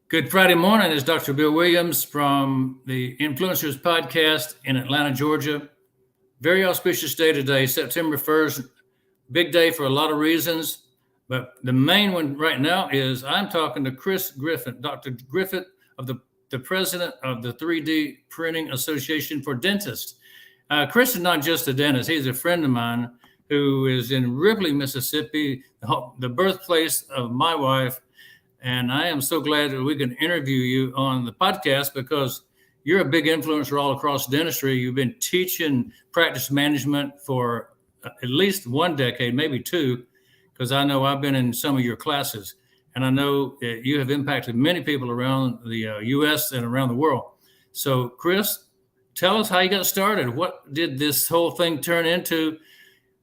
Good Friday morning. It's Dr. Bill Williams from the Influencers Podcast in Atlanta, Georgia. Very auspicious day today, September 1st. Big day for a lot of reasons, but the main one right now is I'm talking to Chris Griffin, Dr. Griffin, of the president of the 3D Printing Association for Dentists. Chris is not just a dentist. He's a friend of mine who is in Ripley, Mississippi, the birthplace of my wife. And I am so glad that we can interview you on the podcast because you're a big influencer all across dentistry. You've been teaching practice management for at least 1 decade, maybe 2, because I know I've been in some of your classes. And I know that you have impacted many people around the U.S. and around the world. So, Chris, tell us how you got started. What did this whole thing turn into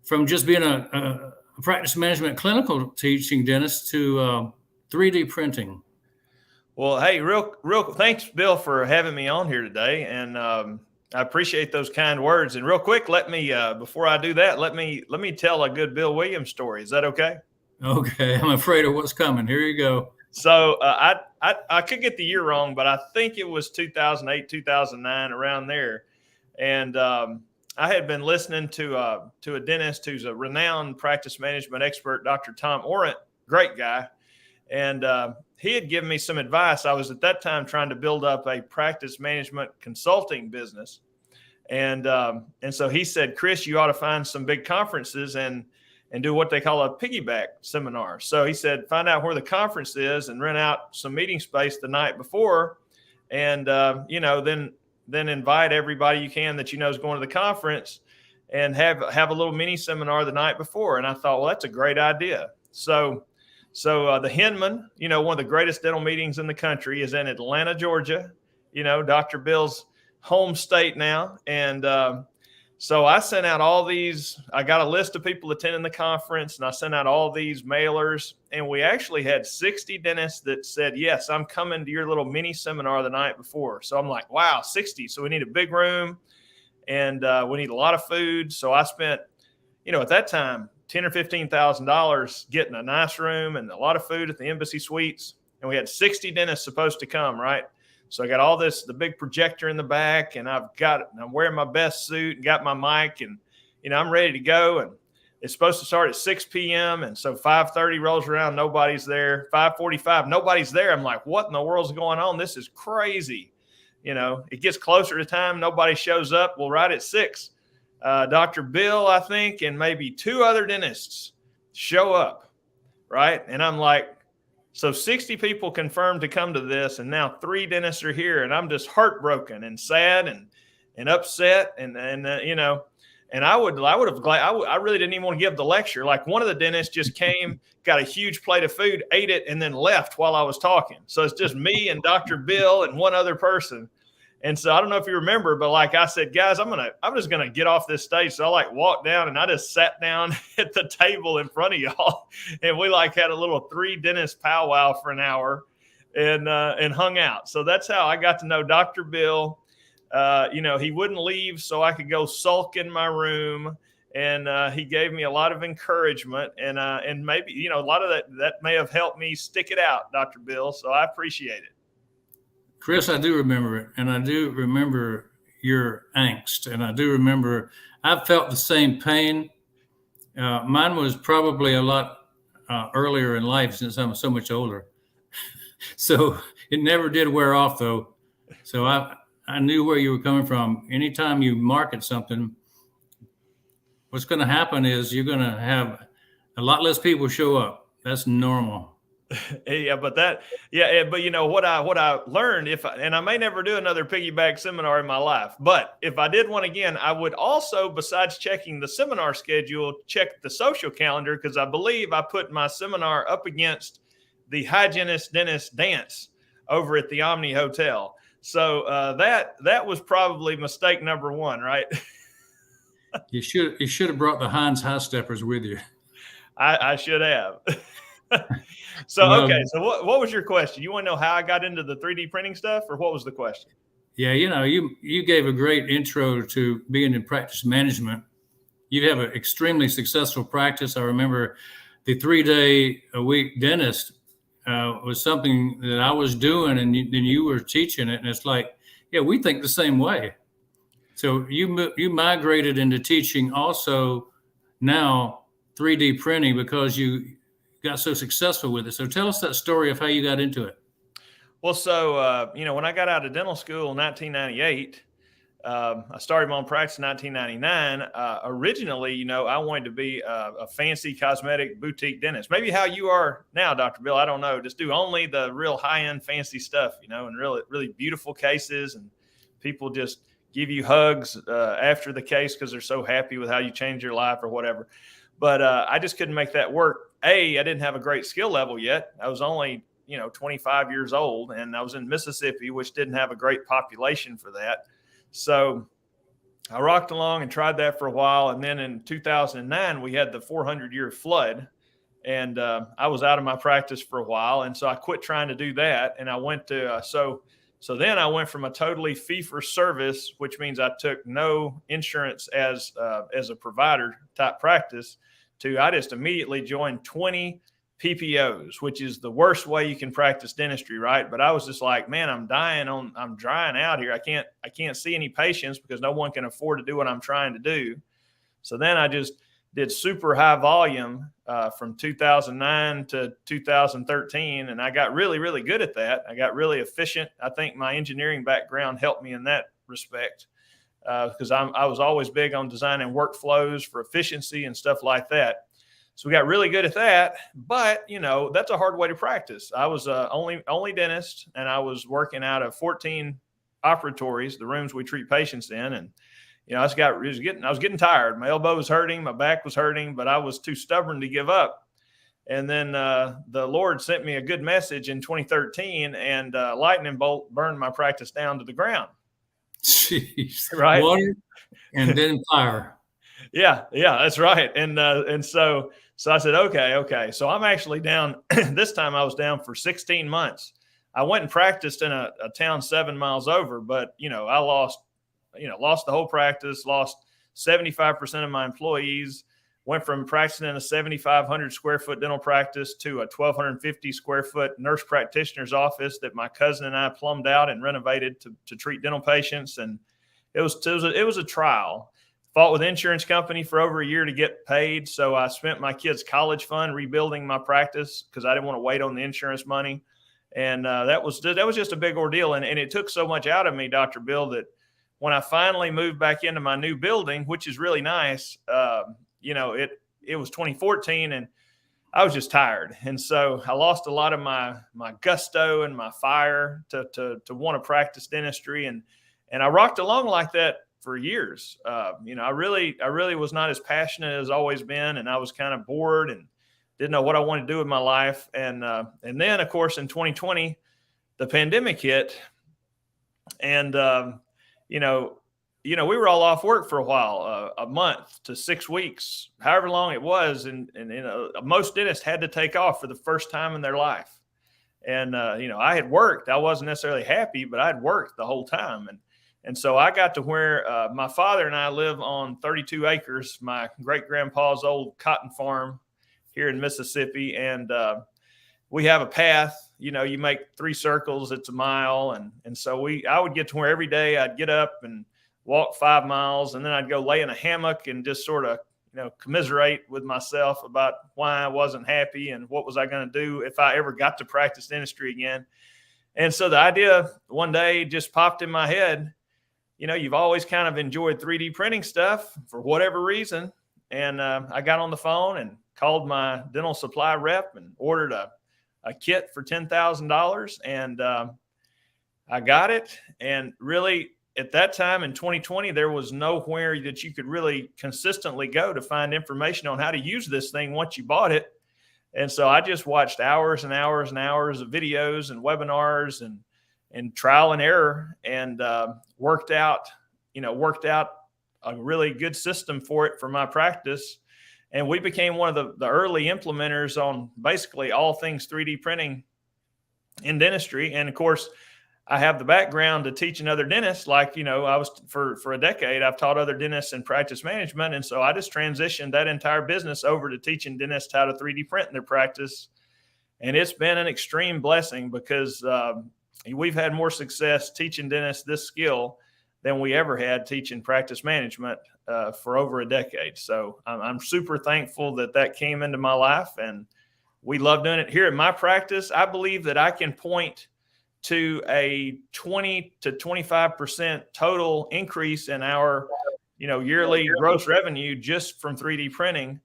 from just being a practice management clinical teaching dentist to 3D printing? Well, hey, real, thanks, Bill, for having me on here today. And I appreciate those kind words. And real quick, let me, before I do that, let me tell a good Bill Williams story. Is that okay? Okay. I'm afraid of what's coming. Here you go. So I could get the year wrong, but I think it was 2008, 2009, around there. And I had been listening to a dentist who's a renowned practice management expert, Dr. Tom Orant, great guy. And he had given me some advice. I was at that time trying to build up a practice management consulting business. And so he said, Chris, you ought to find some big conferences and do what they call a piggyback seminar. So he said, find out where the conference is and rent out some meeting space the night before. And, then invite everybody you can that you know is going to the conference and have a little mini seminar the night before. And I thought, well, that's a great idea. So the Hinman, one of the greatest dental meetings in the country, is in Atlanta, Georgia, Dr. Bill's home state now. And so I sent out all these. I got a list of people attending the conference, and I sent out all these mailers. And we actually had 60 dentists that said, yes, I'm coming to your little mini seminar the night before. So I'm like, wow, 60. So we need a big room, and we need a lot of food. So I spent, at that time, $10,000 or $15,000 getting a nice room and a lot of food at the Embassy Suites. And we had 60 dentists supposed to come, right? So I got all this, the big projector in the back, and I'm wearing my best suit and got my mic, and, I'm ready to go. And it's supposed to start at 6 p.m. And so 5:30 rolls around, nobody's there. 5:45, nobody's there. I'm like, what in the world's going on? This is crazy. It gets closer to time. Nobody shows up. Well, right at 6, Dr. Bill, I think, and maybe 2 other dentists show up, right? And I'm like, so 60 people confirmed to come to this, and now 3 dentists are here, and I'm just heartbroken and sad and upset, and I really didn't even want to give the lecture. Like, one of the dentists just came, got a huge plate of food, ate it, and then left while I was talking. So it's just me and Dr. Bill and one other person. And so I don't know if you remember, but like I said, guys, I'm just going to get off this stage. So I walked down, and I just sat down at the table in front of y'all. And we had a little 3 dentist powwow for an hour and hung out. So that's how I got to know Dr. Bill. He wouldn't leave so I could go sulk in my room. And he gave me a lot of encouragement, and maybe, a lot of that may have helped me stick it out, Dr. Bill. So I appreciate it. Chris, I do remember it, and I do remember your angst, and I do remember I've felt the same pain. Mine was probably a lot earlier in life since I'm so much older. So it never did wear off, though. So I knew where you were coming from. Anytime you market something, what's going to happen is you're going to have a lot less people show up. That's normal. But what I learned, and I may never do another piggyback seminar in my life, but if I did one again, I would also, besides checking the seminar schedule, check the social calendar, because I believe I put my seminar up against the hygienist dentist dance over at the Omni Hotel. So that was probably mistake number 1, right? You should have brought the Heinz High Steppers with you. I should have. So, okay. So what was your question? You want to know how I got into the 3D printing stuff, or what was the question? Yeah. You gave a great intro to being in practice management. You have an extremely successful practice. I remember the 3-day-a-week dentist was something that I was doing, and then you were teaching it, and it's like, yeah, we think the same way. So you migrated into teaching also now 3D printing because you got so successful with it. So tell us that story of how you got into it. Well, so, when I got out of dental school in 1998, I started my own practice in 1999. Originally, I wanted to be a fancy cosmetic boutique dentist. Maybe how you are now, Dr. Bill. I don't know. Just do only the real high-end fancy stuff, and really, really beautiful cases, and people just give you hugs after the case because they're so happy with how you changed your life or whatever. But I just couldn't make that work. I didn't have a great skill level yet. I was only 25 years old, and I was in Mississippi, which didn't have a great population for that. So I rocked along and tried that for a while. And then in 2009, we had the 400-year flood, and I was out of my practice for a while. And so I quit trying to do that. And I went to, so then I went from a totally fee for service, which means I took no insurance as a provider type practice, to I just immediately joined 20 PPOs, which is the worst way you can practice dentistry, right? But I was just like, man, I'm drying out here. I can't see any patients because no one can afford to do what I'm trying to do. So then I just did super high volume from 2009 to 2013, and I got really, really good at that. I got really efficient. I think my engineering background helped me in that respect because I was always big on designing workflows for efficiency and stuff like that. So we got really good at that, but that's a hard way to practice. I was only dentist, and I was working out of 14 operatories, the rooms we treat patients in, and I was getting tired. My elbow was hurting, my back was hurting, but I was too stubborn to give up. And then the Lord sent me a good message in 2013, and lightning bolt burned my practice down to the ground. Jeez, right? Water and then fire. Yeah, that's right. And so I said, okay. So I'm actually down. This time I was down for 16 months. I went and practiced in a town 7 miles over, but I lost the whole practice, lost 75% of my employees, went from practicing in a 7,500 square foot dental practice to a 1,250 square foot nurse practitioner's office that my cousin and I plumbed out and renovated to treat dental patients. And it was a trial. Fought with insurance company for over a year to get paid. So I spent my kids' college fund rebuilding my practice because I didn't want to wait on the insurance money. And that was just a big ordeal. And it took so much out of me, Dr. Bill, that when I finally moved back into my new building, which is really nice, it was 2014 and I was just tired. And so I lost a lot of my gusto and my fire to want to practice dentistry. And I rocked along like that for years. I really was not as passionate as always been. And I was kind of bored and didn't know what I wanted to do with my life. And then of course, in 2020, the pandemic hit, and, we were all off work for a while, a month to 6 weeks, however long it was. And most dentists had to take off for the first time in their life. And, I had worked. I wasn't necessarily happy, but I'd worked the whole time. And so I got to where my father and I live on 32 acres, my great-grandpa's old cotton farm here in Mississippi. And we have a path. You make 3 circles, it's a mile. And so I would get to where every day I'd get up and walk 5 miles, and then I'd go lay in a hammock and just sort of, commiserate with myself about why I wasn't happy and what was I going to do if I ever got to practice dentistry again. And so the idea one day just popped in my head. You've always kind of enjoyed 3D printing stuff for whatever reason. And I got on the phone and called my dental supply rep and ordered a kit for $10,000. And I got it. And really, at that time in 2020, there was nowhere that you could really consistently go to find information on how to use this thing once you bought it. And so I just watched hours and hours and hours of videos and webinars and trial and error, and worked out a really good system for it for my practice. And we became one of the early implementers on basically all things 3D printing in dentistry. And of course, I have the background to teaching other dentists. Like, I was for a decade, I've taught other dentists in practice management. And so I just transitioned that entire business over to teaching dentists how to 3D print in their practice. And it's been an extreme blessing because we've had more success teaching dentists this skill than we ever had teaching practice management for over a decade. So I'm super thankful that came into my life, and we love doing it here at my practice. I believe that I can point to a 20 to 25% total increase in our, yearly gross revenue just from 3D printing.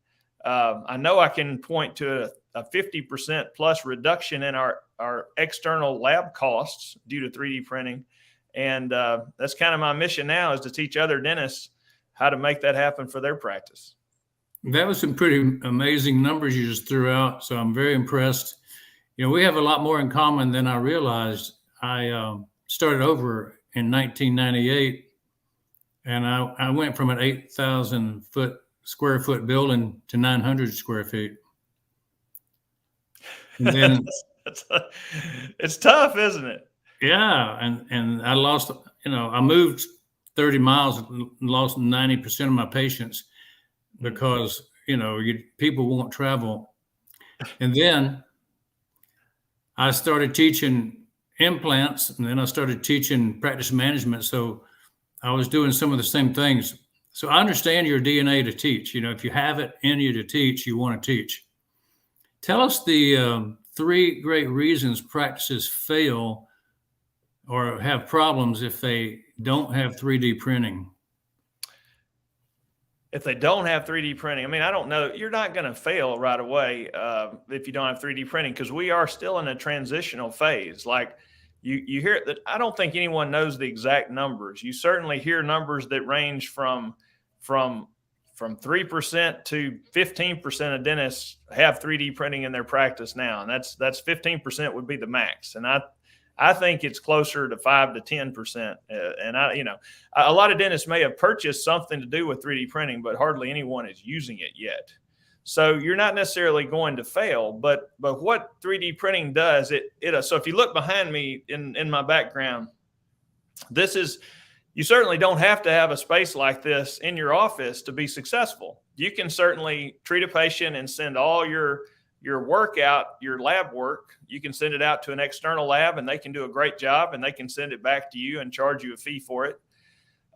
I know I can point to a 50% plus reduction in our external lab costs due to 3D printing. And that's kind of my mission now, is to teach other dentists how to make that happen for their practice. That was some pretty amazing numbers you just threw out. So I'm very impressed. We have a lot more in common than I realized. I started over in 1998, and I went from an 8,000 square foot building to 900 square feet. And then it's tough, isn't it? Yeah. And I lost, I moved 30 miles and lost 90% of my patients because, people won't travel. And then I started teaching implants, and then I started teaching practice management. So I was doing some of the same things. So I understand your DNA to teach. If you have it in you to teach, you want to teach. Tell us the 3 great reasons practices fail or have problems if they don't have 3D printing. If they don't have 3D printing, I don't know. You're not going to fail right away if you don't have 3D printing, because we are still in a transitional phase. Like you hear that. I don't think anyone knows the exact numbers. You certainly hear numbers that range from 3% to 15% of dentists have 3D printing in their practice now, and that's 15% would be the max. And I think it's closer to 5 to 10%. And a lot of dentists may have purchased something to do with 3D printing, but hardly anyone is using it yet. So you're not necessarily going to fail, but what 3D printing does, so if you look behind me in my background, you certainly don't have to have a space like this in your office to be successful. You can certainly treat a patient and send all your work out, your lab work. You can send it out to an external lab, and they can do a great job, and they can send it back to you and charge you a fee for it.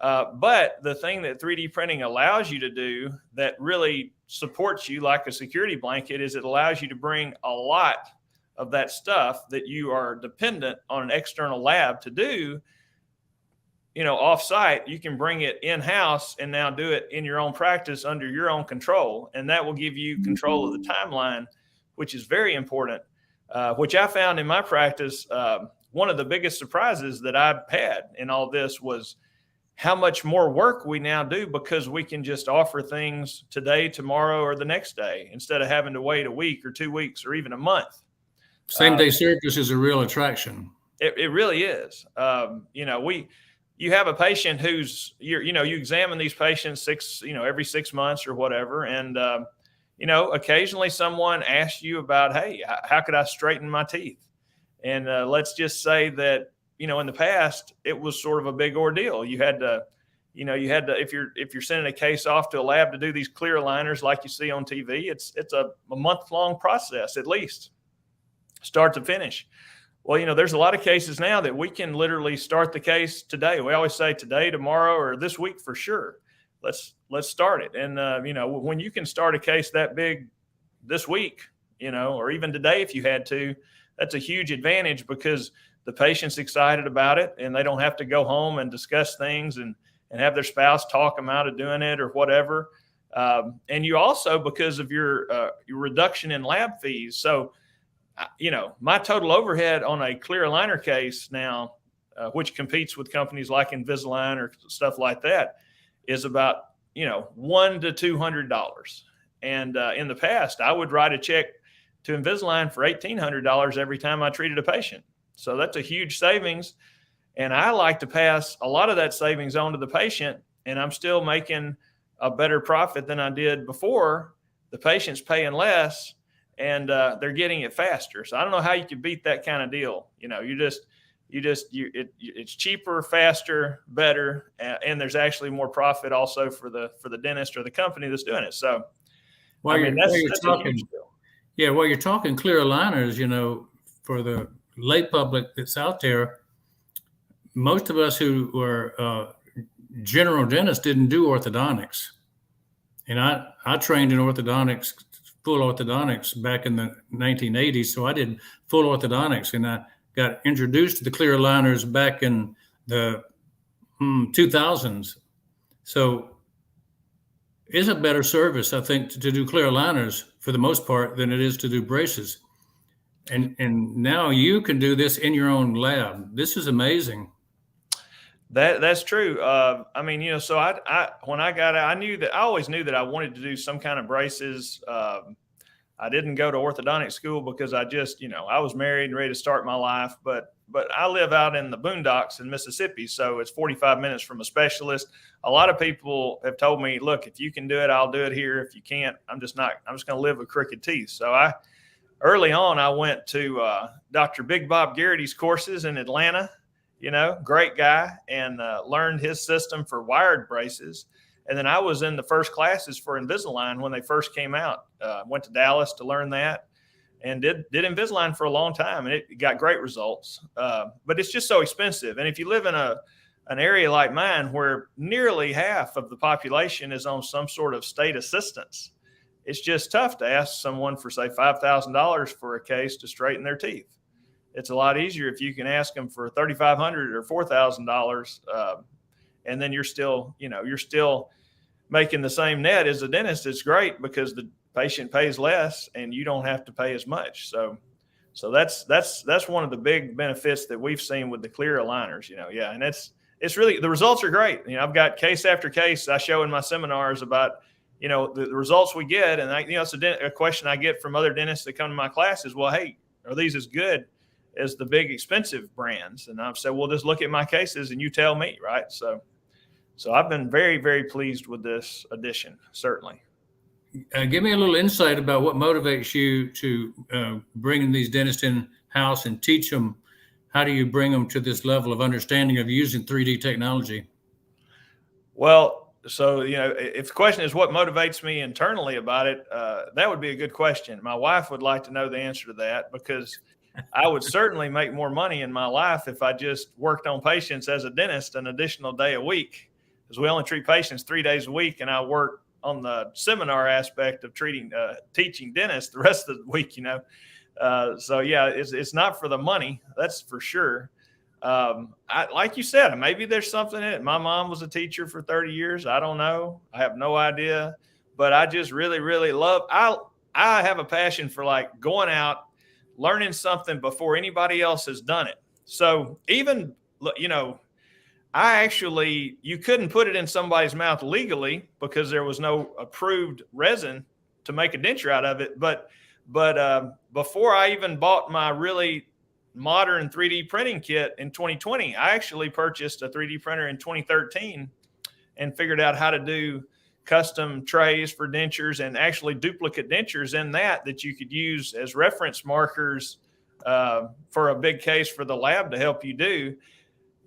But the thing that 3D printing allows you to do that really supports you like a security blanket is it allows you to bring a lot of that stuff that you are dependent on an external lab to do, off-site. You can bring it in-house and now do it in your own practice under your own control. And that will give you control of the timeline, which is very important, which I found in my practice. One of the biggest surprises that I've had in all this was how much more work we now do, because we can just offer things today, tomorrow, or the next day, instead of having to wait a week or 2 weeks or even a month. Same day service is a real attraction. It really is. You have a patient who's, you examine these patients every 6 months or whatever. And, occasionally someone asks you about, hey, how could I straighten my teeth? And let's just say that, in the past, it was sort of a big ordeal. You had to, if you're sending a case off to a lab to do these clear aligners like you see on TV, it's a month-long process, at least, start to finish. Well, there's a lot of cases now that we can literally start the case today. We always say today, tomorrow, or this week for sure. Let's start it. And, when you can start a case that big this week, or even today if you had to, that's a huge advantage, because the patient's excited about it and they don't have to go home and discuss things and have their spouse talk them out of doing it or whatever. And you also, because of your reduction in lab fees. So, my total overhead on a clear aligner case now, which competes with companies like Invisalign or stuff like that, is about, $100 to $200. And in the past, I would write a check to Invisalign for $1,800 every time I treated a patient. So that's a huge savings. And I like to pass a lot of that savings on to the patient, and I'm still making a better profit than I did before. The patient's paying less, and they're getting it faster. So I don't know how you could beat that kind of deal. It's cheaper, faster, better, and there's actually more profit also for the dentist or the company that's doing it. So, While you're talking, Yeah, well, you're talking clear aligners, for the lay public that's out there. Most of us who were general dentists didn't do orthodontics. And I trained in orthodontics, full orthodontics back in the 1980s. So I did full orthodontics, and I got introduced to the clear aligners back in the 2000s. So it's a better service, I think, to do clear aligners for the most part than it is to do braces. And now you can do this in your own lab. This is amazing. That's true. I mean, so I when I got out, I always knew that I wanted to do some kind of braces. I didn't go to orthodontic school because I just, I was married and ready to start my life. But I live out in the boondocks in Mississippi, so it's 45 minutes from a specialist. A lot of people have told me, look, if you can do it, I'll do it here. If you can't, I'm just going to live with crooked teeth. So early on, I went to Dr. Big Bob Garrity's courses in Atlanta. Great guy, and learned his system for wired braces. And then I was in the first classes for Invisalign when they first came out. Went to Dallas to learn that, and did Invisalign for a long time, and it got great results. But it's just so expensive. And if you live in an area like mine where nearly half of the population is on some sort of state assistance, it's just tough to ask someone for, say, $5,000 for a case to straighten their teeth. It's a lot easier if you can ask them for $3,500 or $4,000, and then you're still making the same net as a dentist. It's great because the patient pays less and you don't have to pay as much. So that's one of the big benefits that we've seen with the clear aligners. Yeah, and it's really, the results are great. I've got case after case I show in my seminars about the results we get, and it's a question I get from other dentists that come to my classes. Well, hey, are these as good as the big expensive brands? And I've said, well, just look at my cases and you tell me, right? So I've been very, very pleased with this addition, certainly. Give me a little insight about what motivates you to bring these dentists in house and teach them. How do you bring them to this level of understanding of using 3D technology? Well, so, if the question is what motivates me internally about it, that would be a good question. My wife would like to know the answer to that, because I would certainly make more money in my life if I just worked on patients as a dentist an additional day a week, because we only treat patients 3 days a week, and I work on the seminar aspect of teaching dentists the rest of the week. So yeah, it's not for the money, that's for sure. Like you said, maybe there's something in it. My mom was a teacher for 30 years. I don't know. I have no idea, but I just really, really love. I have a passion for like going out, learning something before anybody else has done it. So even, you couldn't put it in somebody's mouth legally because there was no approved resin to make a denture out of it. But before I even bought my really modern 3D printing kit in 2020, I actually purchased a 3D printer in 2013 and figured out how to do custom trays for dentures and actually duplicate dentures in that you could use as reference markers for a big case for the lab to help you do,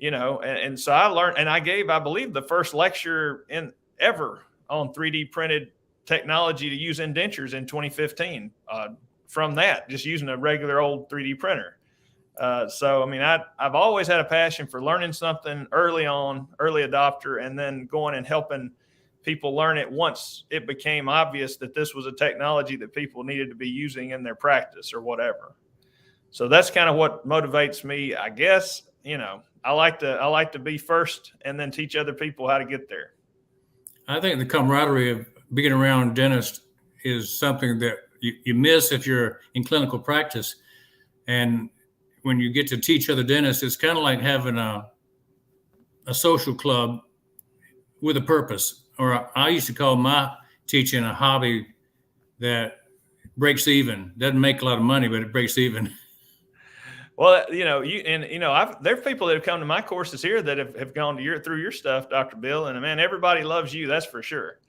and so I learned, and I gave, I believe, the first lecture ever on 3D printed technology to use in dentures in 2015 from that, just using a regular old 3D printer. So, I mean, I've always had a passion for learning something early on, early adopter, and then going and helping people learn it once it became obvious that this was a technology that people needed to be using in their practice or whatever. So that's kind of what motivates me, I guess. I like to be first and then teach other people how to get there. I think the camaraderie of being around dentists is something that you miss if you're in clinical practice. And when you get to teach other dentists, it's kind of like having a social club with a purpose. Or I used to call my teaching a hobby that breaks even. Doesn't make a lot of money, but it breaks even. Well, there's people that have come to my courses here that have gone through your stuff, Dr. Bill, and man, everybody loves you. That's for sure.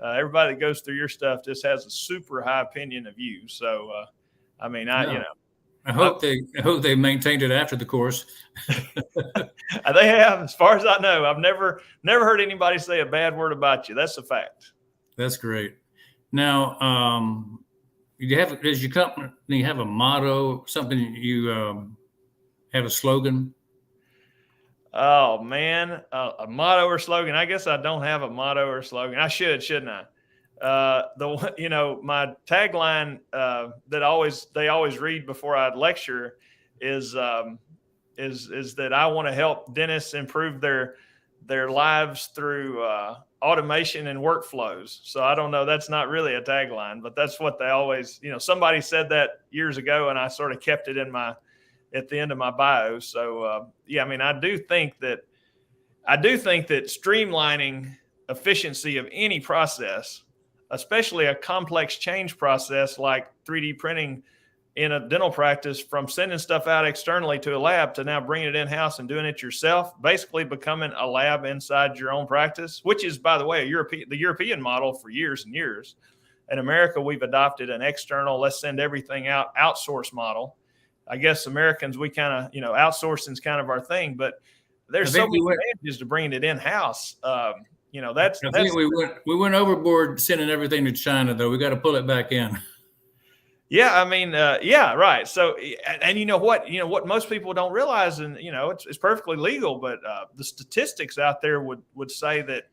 Everybody that goes through your stuff just has a super high opinion of you. So, I hope they maintained it after the course. They have, as far as I know. I've never heard anybody say a bad word about you. That's a fact. That's great. Now, Does your company have a motto, something you have a slogan? Oh man, a motto or slogan. I guess I don't have a motto or slogan. I should, shouldn't I? My tagline that they always read before I lecture is that I want to help dentists improve their lives through automation and workflows. So I don't know. That's not really a tagline, but that's what they always. Somebody said that years ago, and I sort of kept it at the end of my bio. So I do think that streamlining efficiency of any process, especially a complex change process like 3D printing in a dental practice, from sending stuff out externally to a lab to now bringing it in-house and doing it yourself, basically becoming a lab inside your own practice, which is, by the way, the European model for years and years. In America, we've adopted an external, let's send everything out, outsource model. I guess Americans, we kind of, outsourcing is kind of our thing, but there's so many advantages to bringing it in-house. I think we went overboard sending everything to China, though. We got to pull it back in. Yeah, right. So, and you know what most people don't realize, and it's perfectly legal, but the statistics out there would say that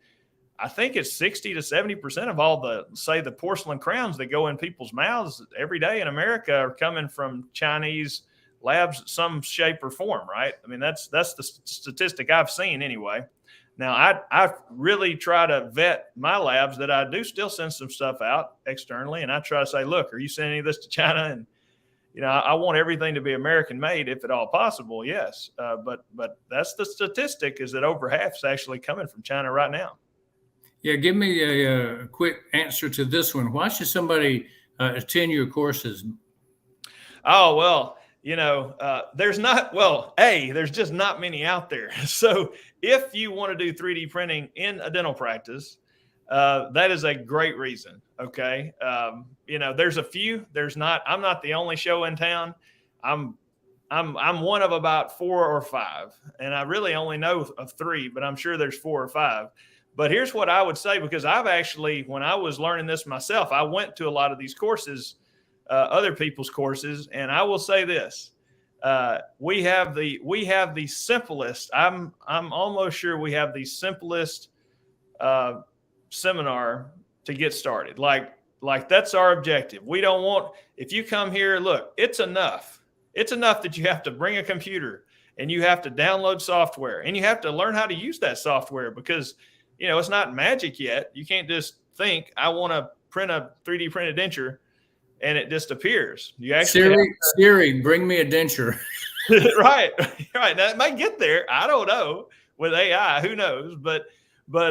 I think it's 60 to 70% of all the porcelain crowns that go in people's mouths every day in America are coming from Chinese labs, some shape or form, right? I mean, that's the statistic I've seen anyway. Now, I really try to vet my labs that I do still send some stuff out externally, and I try to say, look, are you sending any of this to China? And I want everything to be American made if at all possible. Yes, but that's the statistic, is that over half is actually coming from China right now. Yeah, give me a quick answer to this one. Why should somebody attend your courses? Oh, well, there's just not many out there. So if you want to do 3D printing in a dental practice, that is a great reason. Okay. There's a few. I'm not the only show in town. I'm one of about 4 or 5, and I really only know of 3, but I'm sure there's 4 or 5. But here's what I would say, because I've actually, when I was learning this myself, I went to a lot of these courses, other people's courses, and I will say this: we have the simplest. I'm almost sure we have the simplest seminar to get started. Like that's our objective. We don't want, if you come here, look, it's enough. It's enough that you have to bring a computer and you have to download software and you have to learn how to use that software, because it's not magic yet. You can't just think, I want to print a 3D printed denture and it just appears. You actually Siri, bring me a denture. Right. That might get there. I don't know. With AI, who knows? But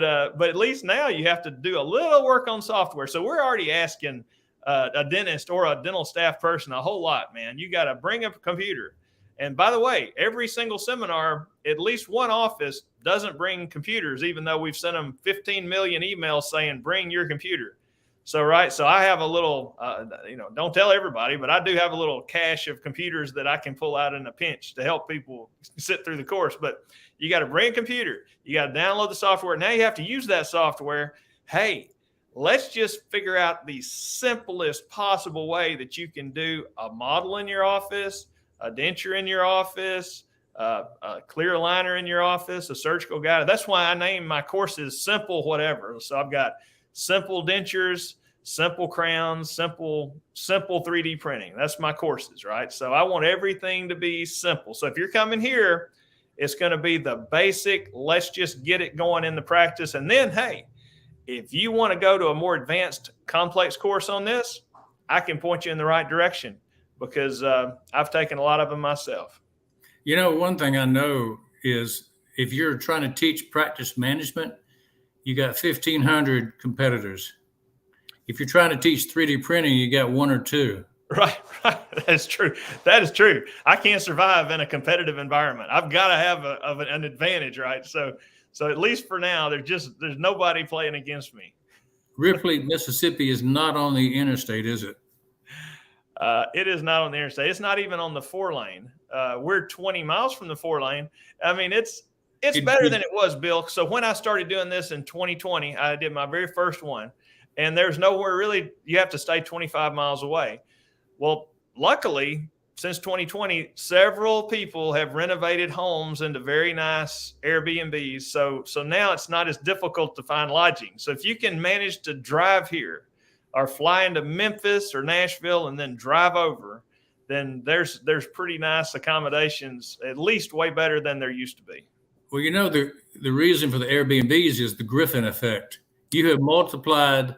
at least now you have to do a little work on software. So we're already asking a dentist or a dental staff person a whole lot, man. You got to bring a computer. And by the way, every single seminar, at least one office doesn't bring computers, even though we've sent them 15 million emails saying, bring your computer. So I have a little, don't tell everybody, but I do have a little cache of computers that I can pull out in a pinch to help people sit through the course. But you got to bring a computer. You got to download the software. Now you have to use that software. Hey, let's just figure out the simplest possible way that you can do a model in your office, a denture in your office, a clear aligner in your office, a surgical guide. That's why I name my courses Simple Whatever. So I've got simple dentures, simple crowns, simple 3D printing. That's my courses, right? So I want everything to be simple. So if you're coming here, it's going to be the basic, let's just get it going in the practice. And then, hey, if you want to go to a more advanced, complex course on this, I can point you in the right direction, because I've taken a lot of them myself. One thing I know is if you're trying to teach practice management, you got 1,500 competitors. If you're trying to teach 3D printing, you got 1 or 2. Right. That's true. That is true. I can't survive in a competitive environment. I've got to have an advantage, right? So at least for now, there's nobody playing against me. Ripley, Mississippi is not on the interstate, is it? It is not on the interstate. It's not even on the 4-lane. We're 20 miles from the 4-lane. I mean, it's better than it was, Bill. So when I started doing this in 2020, I did my very first one. and there's nowhere really. You have to stay 25 miles away. Well, luckily, since 2020, several people have renovated homes into very nice Airbnbs. So now it's not as difficult to find lodging. So if you can manage to drive here or fly into Memphis or Nashville and then drive over, then there's pretty nice accommodations, at least way better than there used to be. Well, the reason for the Airbnbs is the Griffin effect. You have multiplied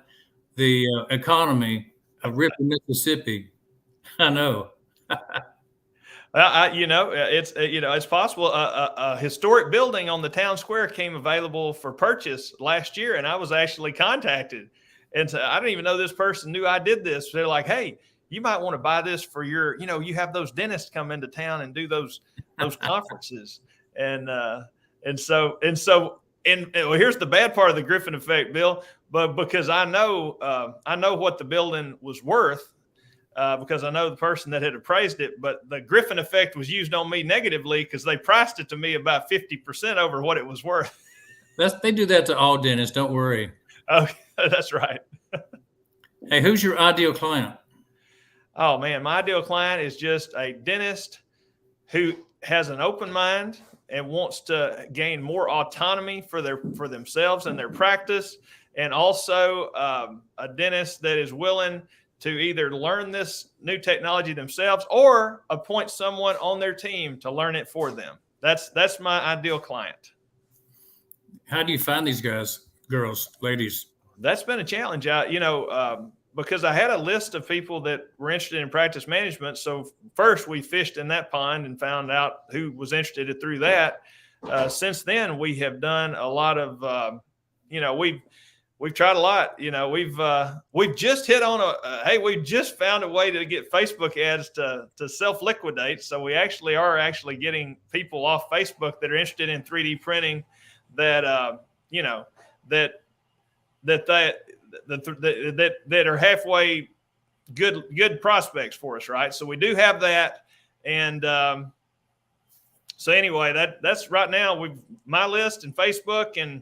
the economy of Ripley, Mississippi. I know. It's possible. A historic building on the town square came available for purchase last year, and I was actually contacted. And so I didn't even know this person knew I did this. They're like, "Hey, you might want to buy this for your, you have those dentists come into town and do those conferences." And so here's the bad part of the Griffin effect, Bill. But because I know what the building was worth. Because I know the person that had appraised it, but the Griffin effect was used on me negatively because they priced it to me about 50% over what it was worth. They do that to all dentists. Don't worry. Oh, that's right. Hey, who's your ideal client? Oh man, my ideal client is just a dentist who has an open mind and wants to gain more autonomy for themselves and their practice, and also a dentist that is willing to either learn this new technology themselves or appoint someone on their team to learn it for them. That's my ideal client. How do you find these guys, girls, ladies? That's been a challenge. Because I had a list of people that were interested in practice management. So first we fished in that pond and found out who was interested through that. Since then, we have done a lot of, we've tried a lot. We've just hit on we just found a way to get Facebook ads to self-liquidate. So we are getting people off Facebook that are interested in 3D printing that are halfway good prospects for us, right? So we do have that, and so anyway, that's right now my list and Facebook, and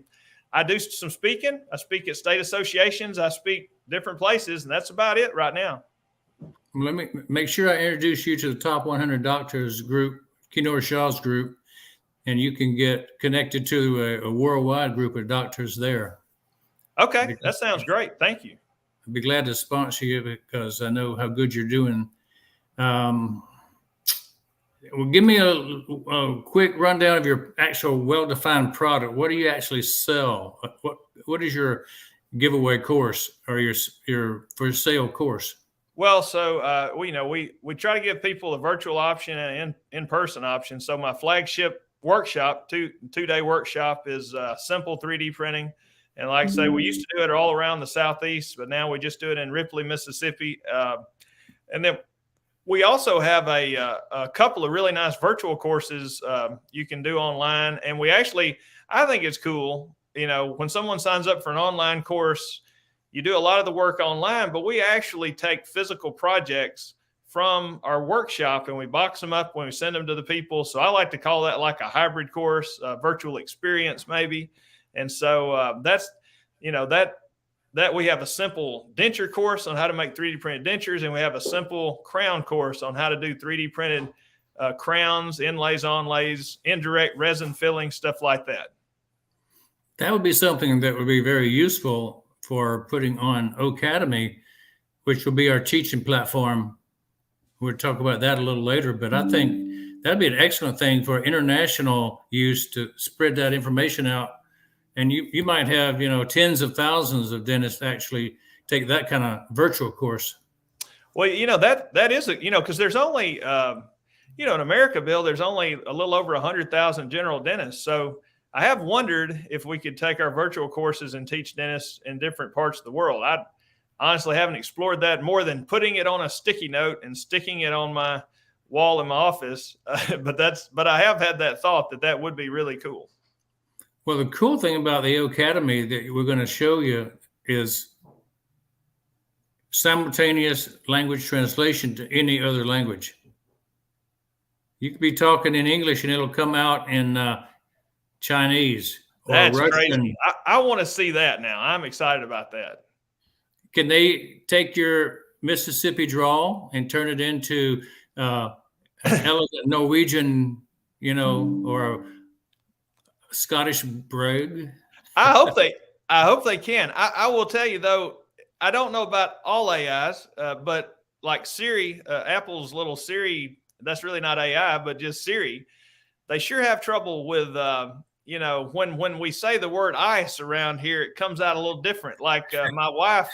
I do some speaking. I speak at state associations. I speak different places, and that's about it right now. Let me make sure I introduce you to the Top 100 Doctors group, Kenora Shaw's group, and you can get connected to a worldwide group of doctors there. Okay, that sounds great. Thank you. I'd be glad to sponsor you because I know how good you're doing. Well, give me a quick rundown of your actual well-defined product. What do you actually sell? What is your giveaway course or your for sale course? Well, so we try to give people a virtual option and an in-person option. So my flagship workshop, two-day workshop, is simple 3D printing. And like I say, we used to do it all around the Southeast, but now we just do it in Ripley, Mississippi. And then we also have a couple of really nice virtual courses you can do online. And I think it's cool, when someone signs up for an online course, you do a lot of the work online, but we actually take physical projects from our workshop and we box them up when we send them to the people. So I like to call that like a hybrid course, a virtual experience maybe. And so that's that we have a simple denture course on how to make 3D printed dentures, and we have a simple crown course on how to do 3D printed crowns, inlays, onlays, indirect resin filling, stuff like that. That would be something that would be very useful for putting on Academy, which will be our teaching platform. We'll talk about that a little later, but I think that'd be an excellent thing for international use to spread that information out. And you might have, tens of thousands of dentists actually take that kind of virtual course. Well, that is, because there's only, in America, Bill, there's only a little over 100,000 general dentists. So I have wondered if we could take our virtual courses and teach dentists in different parts of the world. I honestly haven't explored that more than putting it on a sticky note and sticking it on my wall in my office. But I have had that thought that would be really cool. Well, the cool thing about the Academy that we're going to show you is simultaneous language translation to any other language. You could be talking in English and it'll come out in Chinese or That's Russian. crazy. I want to see that now. I'm excited about that. can they take your Mississippi drawl and turn it into an elegant Norwegian, or a Scottish brogue? I hope they can. I will tell you though, I don't know about all AIs, but like Siri, Apple's little Siri, that's really not AI, but just Siri. They sure have trouble with, when we say the word ice around here, it comes out a little different. Like my wife,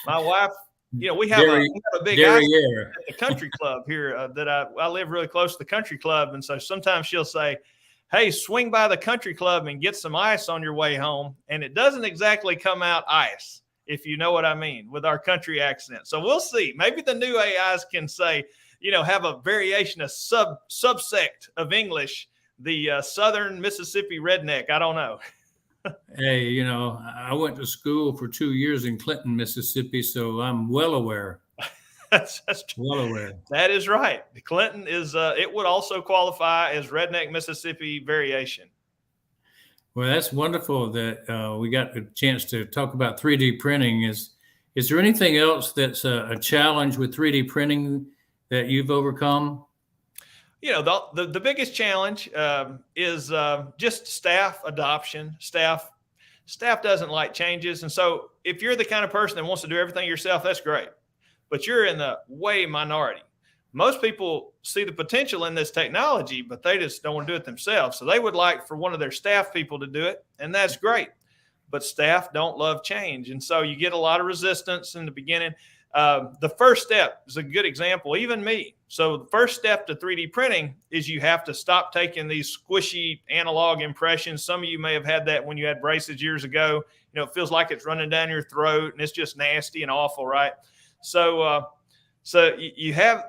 we have a big ice at the country club here that I live really close to the country club. And so sometimes she'll say, hey, swing by the country club and get some ice on your way home. And it doesn't exactly come out ice, if you know what I mean, with our country accent. So we'll see. Maybe the new AIs can say, have a variation, a subsect of English, the Southern Mississippi redneck. I don't know. Hey, I went to school for 2 years in Clinton, Mississippi, so I'm well aware. That's well aware. That is right. Clinton is, it would also qualify as redneck Mississippi variation. Well, that's wonderful that we got a chance to talk about 3D printing. Is there anything else that's a challenge with 3D printing that you've overcome? The biggest challenge is just staff adoption. Staff doesn't like changes. And so if you're the kind of person that wants to do everything yourself, that's great. But you're in the way minority. Most people see the potential in this technology, but they just don't want to do it themselves. So they would like for one of their staff people to do it, and that's great. But staff don't love change. And so you get a lot of resistance in the beginning. The first step is a good example, even me. So the first step to 3D printing is you have to stop taking these squishy analog impressions. Some of you may have had that when you had braces years ago. It feels like it's running down your throat and it's just nasty and awful, right? So you have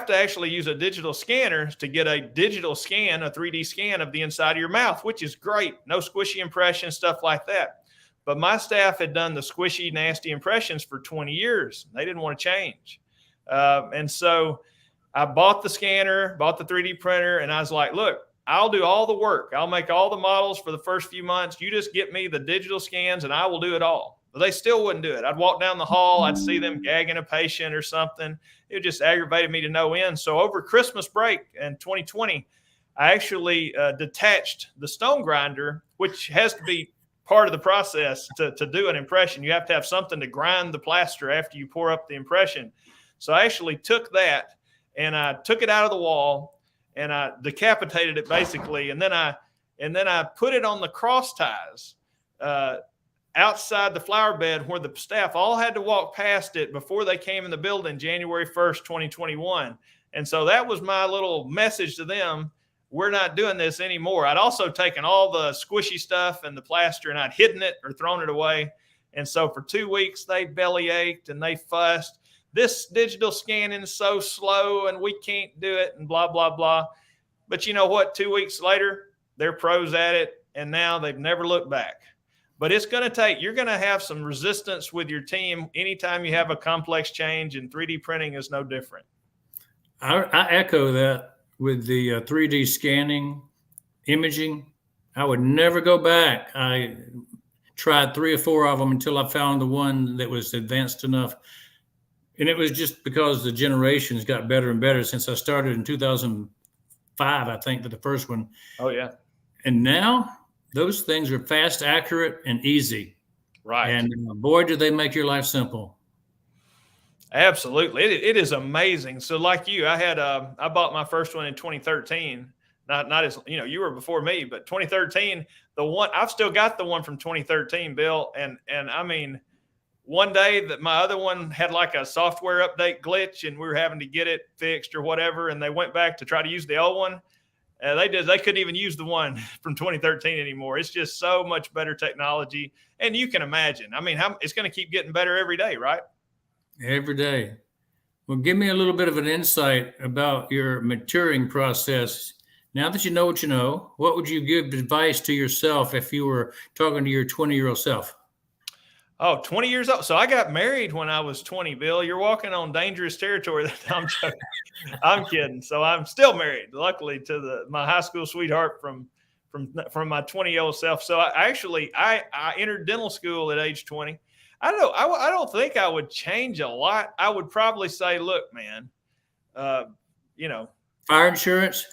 to actually use a digital scanner to get a digital scan, a 3D scan of the inside of your mouth, which is great. No squishy impressions, stuff like that. But my staff had done the squishy, nasty impressions for 20 years. They didn't want to change. And so I bought the scanner, bought the 3D printer, and I was like, look, I'll do all the work. I'll make all the models for the first few months. You just get me the digital scans and I will do it all. But they still wouldn't do it. I'd walk down the hall. I'd see them gagging a patient or something. It just aggravated me to no end. So over Christmas break in 2020, I actually detached the stone grinder, which has to be part of the process to do an impression. You have to have something to grind the plaster after you pour up the impression. So I actually took that and I took it out of the wall and I decapitated it basically. And then I put it on the cross ties outside the flower bed where the staff all had to walk past it before they came in the building January 1st, 2021. And so that was my little message to them. We're not doing this anymore. I'd also taken all the squishy stuff and the plaster and I'd hidden it or thrown it away. And so for 2 weeks, they belly ached and they fussed. This digital scanning is so slow and we can't do it and blah, blah, blah. But you know what? 2 weeks later, they're pros at it. And now they've never looked back. But it's going to take, you're going to have some resistance with your team anytime you have a complex change, and 3D printing is no different. I echo that with the 3D scanning, imaging. I would never go back. I tried 3 or 4 of them until I found the one that was advanced enough. And it was just because the generations got better and better since I started in 2005, I think, with the first one. Oh, yeah. And now those things are fast, accurate, and easy. Right. And boy, do they make your life simple. Absolutely. It is amazing. So like you, I bought my first one in 2013. Not as, you were before me, but 2013, I've still got the one from 2013, Bill. And I mean, one day that my other one had like a software update glitch and we were having to get it fixed or whatever. And they went back to try to use the old one. They couldn't even use the one from 2013 anymore. It's just so much better technology. And you can imagine, I mean, it's going to keep getting better every day, right? Every day. Well, give me a little bit of an insight about your maturing process. Now that you know what you know, what would you give advice to yourself if you were talking to your 20-year-old self? Oh, 20 years old. So I got married when I was 20, Bill. You're walking on dangerous territory. I'm joking. I'm kidding. So I'm still married, luckily, to my high school sweetheart from my 20-year-old self. So I entered dental school at age 20. I don't know. I don't think I would change a lot. I would probably say, look, man, you know, Fire insurance,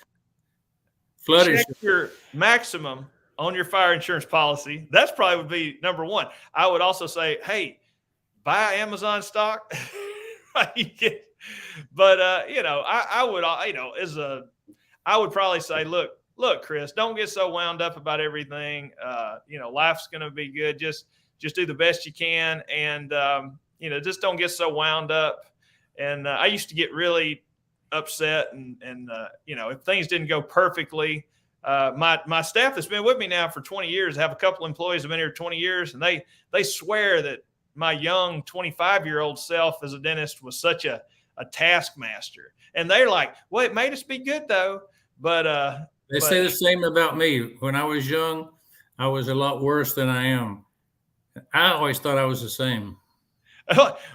flood check insurance. your maximum on your fire insurance policy. That's probably would be number one. I would also say, hey, buy Amazon stock. But you know, I would, you know, I would probably say, look, Chris, don't get so wound up about everything. You know, life's going to be good. Just do the best you can, and you know, just don't get so wound up. And I used to get really upset, and you know, if things didn't go perfectly. My staff that's been with me now for 20 years, I have a couple employees who've been here 20 years, and they swear that my young 25-year-old self as a dentist was such a taskmaster. And they're like, well, it made us be good though. But They say the same about me. When I was young, I was a lot worse than I am. I always thought I was the same.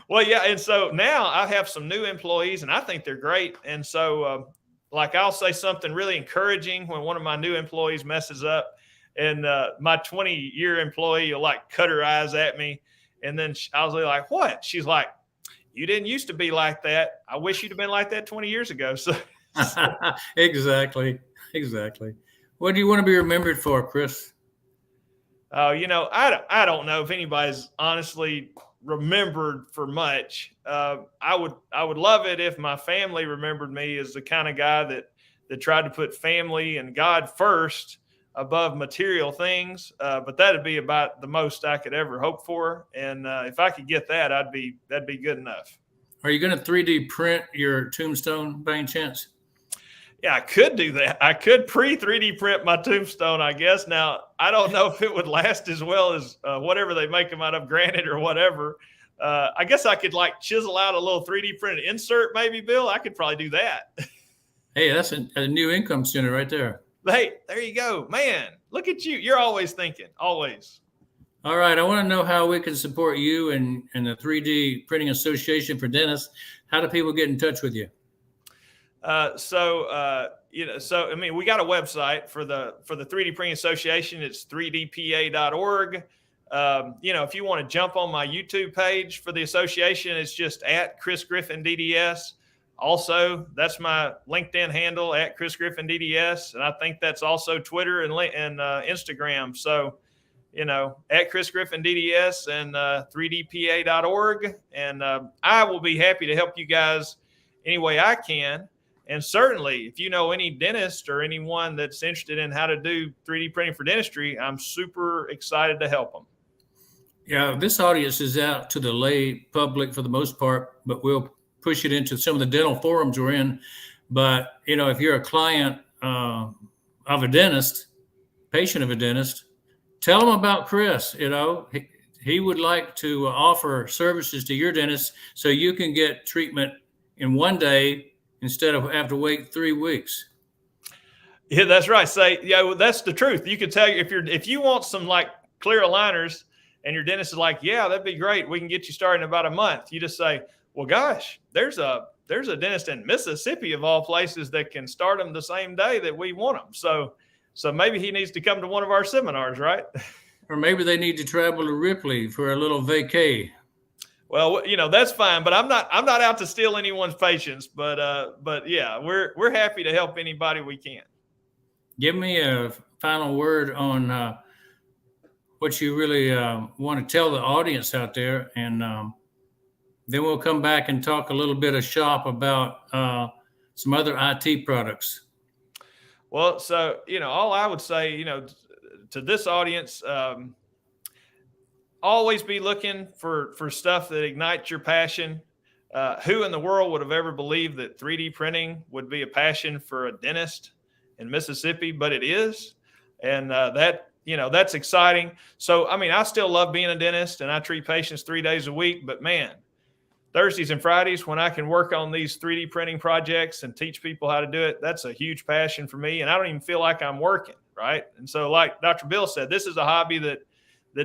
Well, yeah. And so now I have some new employees, and I think they're great. And so, like, I'll say something really encouraging when one of my new employees messes up, and my 20-year employee will like cut her eyes at me. And then I was like, what? She's like, you didn't used to be like that. I wish you'd have been like that 20 years ago. So Exactly. What do you want to be remembered for, Chris? you know, I don't know if anybody's honestly remembered for much. I would love it if my family remembered me as the kind of guy that tried to put family and God first above material things. But that'd be about the most I could ever hope for. And if I could get that, that'd be good enough. Are you going to 3D print your tombstone by any chance? Yeah, I could do that. I could 3D print my tombstone, I guess. Now, I don't know if it would last as well as whatever they make them out of, granite or whatever. I guess I could like chisel out a little 3D printed insert, maybe, Bill. I could probably do that. Hey, that's a new income center right there. Hey, there you go. Man, look at you. You're always thinking, always. All right. I want to know how we can support you and the 3D Printing Association for Dentists. How do people get in touch with you? You know, so I mean, we got a website for the 3D Printing Association. It's 3dpa.org. You know, if you want to jump on my YouTube page for the association, it's just at Chris Griffin DDS. Also, that's my LinkedIn handle at Chris Griffin DDS, and I think that's also Twitter and Instagram. So, you know, at Chris Griffin DDS and 3dpa.org, and I will be happy to help you guys any way I can. And certainly, if you know any dentist or anyone that's interested in how to do 3D printing for dentistry, I'm super excited to help them. Yeah, this audience is out to the lay public for the most part, but we'll push it into some of the dental forums we're in. But, you know, if you're a client of a dentist, patient of a dentist, tell them about Chris. You know, he would like to offer services to your dentist so you can get treatment in one day instead of have to wait 3 weeks. Yeah, that's right. Say, yeah, well, that's the truth. You can tell you if you want some like clear aligners and your dentist is like, yeah, that'd be great. We can get you started in about a month. You just say, well, gosh, there's a dentist in Mississippi of all places that can start them the same day that we want them. So maybe he needs to come to one of our seminars, right? Or maybe they need to travel to Ripley for a little vacay. Well, you know, that's fine, but I'm not out to steal anyone's patience, but yeah, we're happy to help anybody we can. Give me a final word on what you really want to tell the audience out there, and then we'll come back and talk a little bit of shop about some other IT products. Well, so, you know, all I would say, you know, to this audience, always be looking for stuff that ignites your passion. Who in the world would have ever believed that 3D printing would be a passion for a dentist in Mississippi? But it is. And that's exciting. So, I mean, I still love being a dentist and I treat patients 3 days a week. But man, Thursdays and Fridays when I can work on these 3D printing projects and teach people how to do it, that's a huge passion for me. And I don't even feel like I'm working, right? And so like Dr. Bill said, this is a hobby that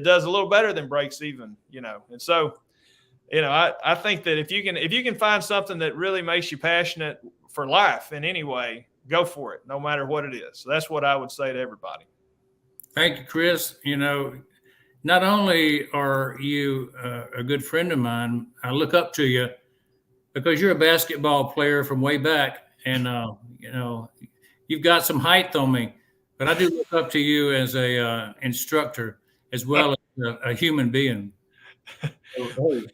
does a little better than breaks even, you know. And so, you know, I think that if you can find something that really makes you passionate for life in any way, go for it, no matter what it is. So that's what I would say to everybody. Thank you, Chris. You know, not only are you a good friend of mine, I look up to you because you're a basketball player from way back, and you've got some height on me, but I do look up to you as a instructor as well as a human being. So, hey,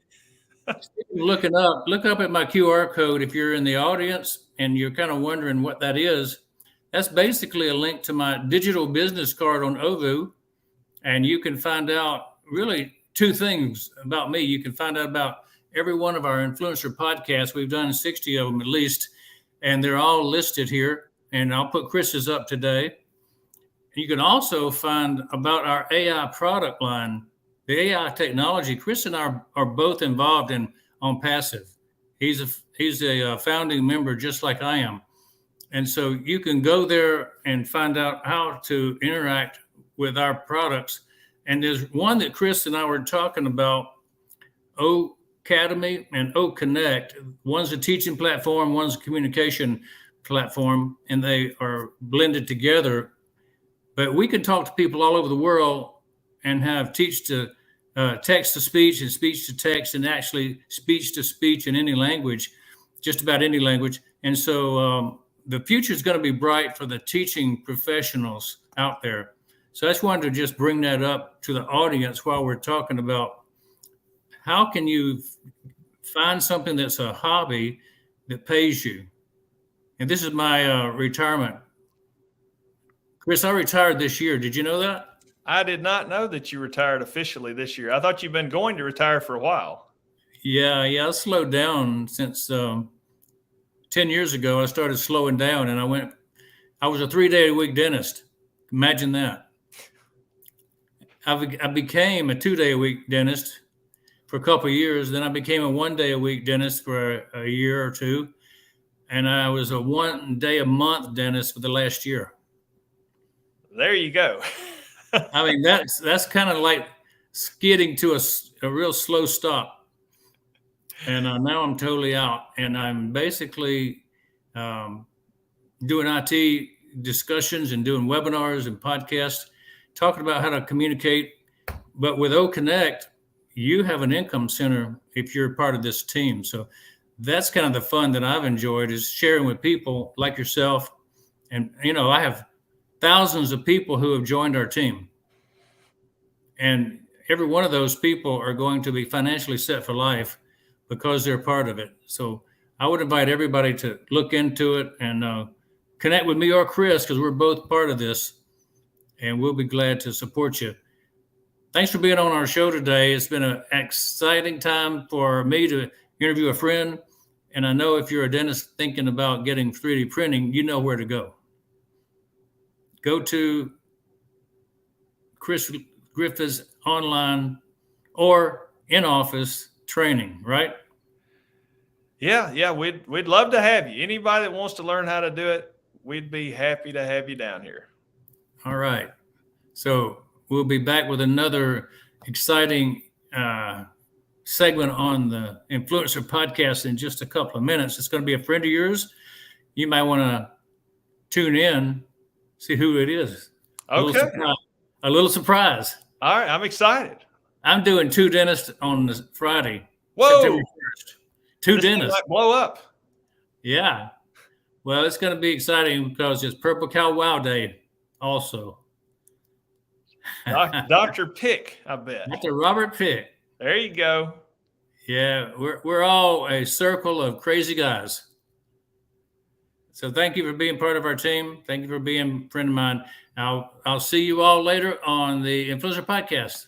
look up at my QR code if you're in the audience and you're kind of wondering what that is. That's basically a link to my digital business card on Ovu, and you can find out really two things about me. You can find out about every one of our influencer podcasts. We've done 60 of them at least, and they're all listed here. And I'll put Chris's up today. You can also find about our AI product line, the AI technology. Chris and I are both involved in Onpassive. He's a founding member just like I am. And so you can go there and find out how to interact with our products. And there's one that Chris and I were talking about, O Academy and O Connect. One's a teaching platform, one's a communication platform, and they are blended together. But we can talk to people all over the world and have teach to text to speech and speech to text and actually speech to speech in any language, just about any language. And so the future is going to be bright for the teaching professionals out there. So I just wanted to just bring that up to the audience while we're talking about how can you find something that's a hobby that pays you. And this is my retirement. Chris, I retired this year. Did you know that? I did not know that you retired officially this year. I thought you've been going to retire for a while. Yeah, I slowed down since 10 years ago. I started slowing down, and I was a 3-day-a-week dentist. Imagine that. I became a 2-day-a-week dentist for a couple of years. Then I became a 1-day-a-week dentist for a year or two. And I was a 1-day-a-month dentist for the last year. There you go. I mean, that's kind of like skidding to a real slow stop. And now I'm totally out. And I'm basically doing IT discussions and doing webinars and podcasts, talking about how to communicate. But with O Connect, you have an income center if you're part of this team. So that's kind of the fun that I've enjoyed, is sharing with people like yourself. And, I have thousands of people who have joined our team. And every one of those people are going to be financially set for life because they're part of it. So I would invite everybody to look into it and connect with me or Chris, because we're both part of this, and we'll be glad to support you. Thanks for being on our show today. It's been an exciting time for me to interview a friend. And I know if you're a dentist thinking about getting 3D printing, you know where to go. Go to Chris Griffin's online or in-office training, right? Yeah. We'd love to have you. Anybody that wants to learn how to do it, we'd be happy to have you down here. All right. So we'll be back with another exciting segment on the Influencer Podcast in just a couple of minutes. It's going to be a friend of yours. You might want to tune in, see who it is. Okay. A little surprise. All right. I'm excited. I'm doing 2 dentists on this Friday. Whoa. September 1st. 2 dentists. Might blow up. Yeah. Well, it's going to be exciting because it's Purple Cow Wow Day also. Dr. Pick, I bet. Dr. Robert Pick. There you go. Yeah, we're all a circle of crazy guys. So thank you for being part of our team. Thank you for being a friend of mine. I'll see you all later on the Influencer Podcast.